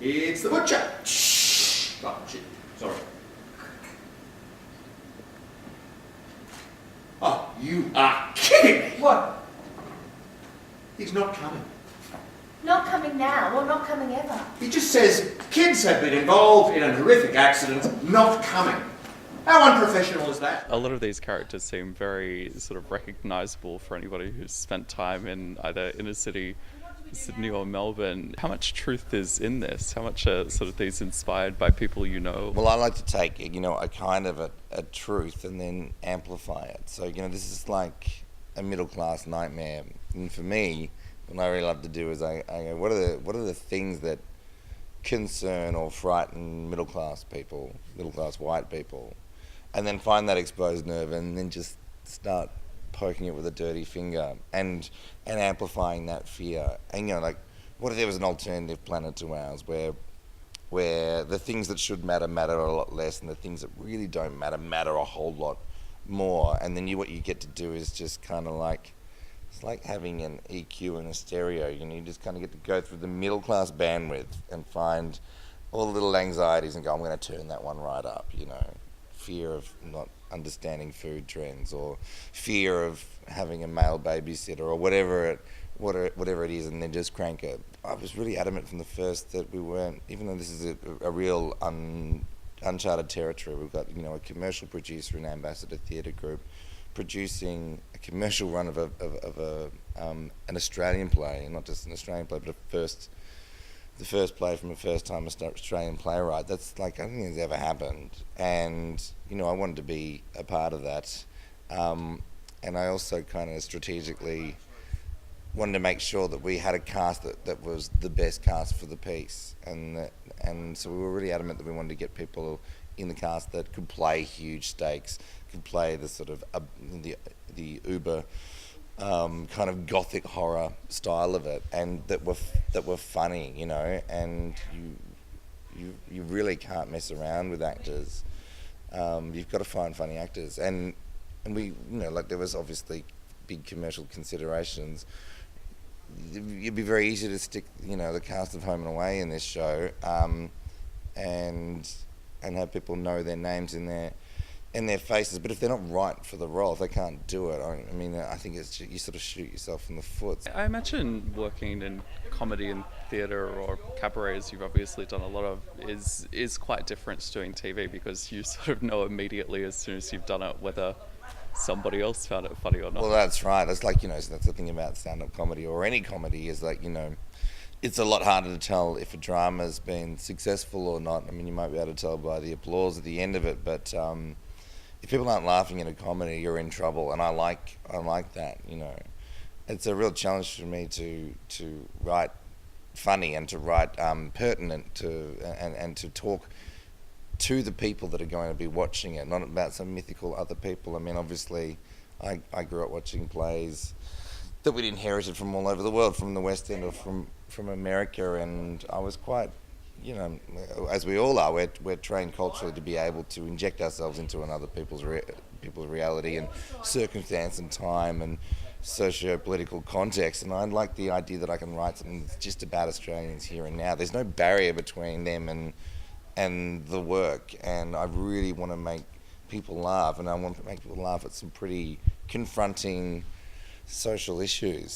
It's the butcher. Shh. Oh, shit. Sorry. Oh, you are kidding! What? He's not coming. Not coming now, or not coming ever. He just says kids have been involved in a horrific accident, not coming. How unprofessional is that? A lot of these characters seem very sort of recognisable for anybody who's spent time in either inner city, Sydney or Melbourne. How much truth is in this? How much are sort of these inspired by people you know? Well, I like to take, a kind of a truth and then amplify it. So, this is like a middle class nightmare. And for me, what I really love to do is I go, what are the things that concern or frighten middle class people, middle class white people, and then find that exposed nerve and then just start poking it with a dirty finger and amplifying that fear. And what if there was an alternative planet to ours where the things that should matter a lot less, and the things that really don't matter a whole lot more. And then what you get to do is just kind of like, it's like having an EQ and a stereo. You just kind of get to go through the middle class bandwidth and find all the little anxieties and go, I'm going to turn that one right up, fear of not understanding food trends, or fear of having a male babysitter, or whatever it is, and then just crank it. I was really adamant from the first that we weren't, even though this is a real uncharted territory. We've got a commercial producer and Ambassador Theatre Group producing a commercial run of an Australian play, and not just an Australian play, but the first play from a first-time Australian playwright. That's like, I don't think it's ever happened. And, I wanted to be a part of that. And I also kind of strategically wanted to make sure that we had a cast that was the best cast for the piece. And so we were really adamant that we wanted to get people in the cast that could play huge stakes, could play the sort of the uber kind of gothic horror style of it, and that were funny, and you really can't mess around with actors. You've got to find funny actors, and we, there was obviously big commercial considerations. It'd be very easy to stick, the cast of Home and Away in this show, and have people know their names in their faces, but if they're not right for the role, if they can't do it, I think you sort of shoot yourself in the foot. I imagine working in comedy and theatre or cabaret, as you've obviously done a lot of, is quite different to doing TV, because you sort of know immediately as soon as you've done it whether somebody else found it funny or not. Well, that's right. It's like, so that's the thing about stand-up comedy, or any comedy, is like, it's a lot harder to tell if a drama's been successful or not. You might be able to tell by the applause at the end of it, but if people aren't laughing at a comedy, you're in trouble. And I like that. It's a real challenge for me to write funny and to write pertinent and to talk to the people that are going to be watching it, not about some mythical other people. Obviously, I grew up watching plays that we'd inherited from all over the world, from the West End or from America, and I was quite, as we all are, we're trained culturally to be able to inject ourselves into another people's reality and circumstance and time and socio-political context, and I like the idea that I can write something that's just about Australians here and now. There's no barrier between them and the work, and I really want to make people laugh, and I want to make people laugh at some pretty confronting social issues.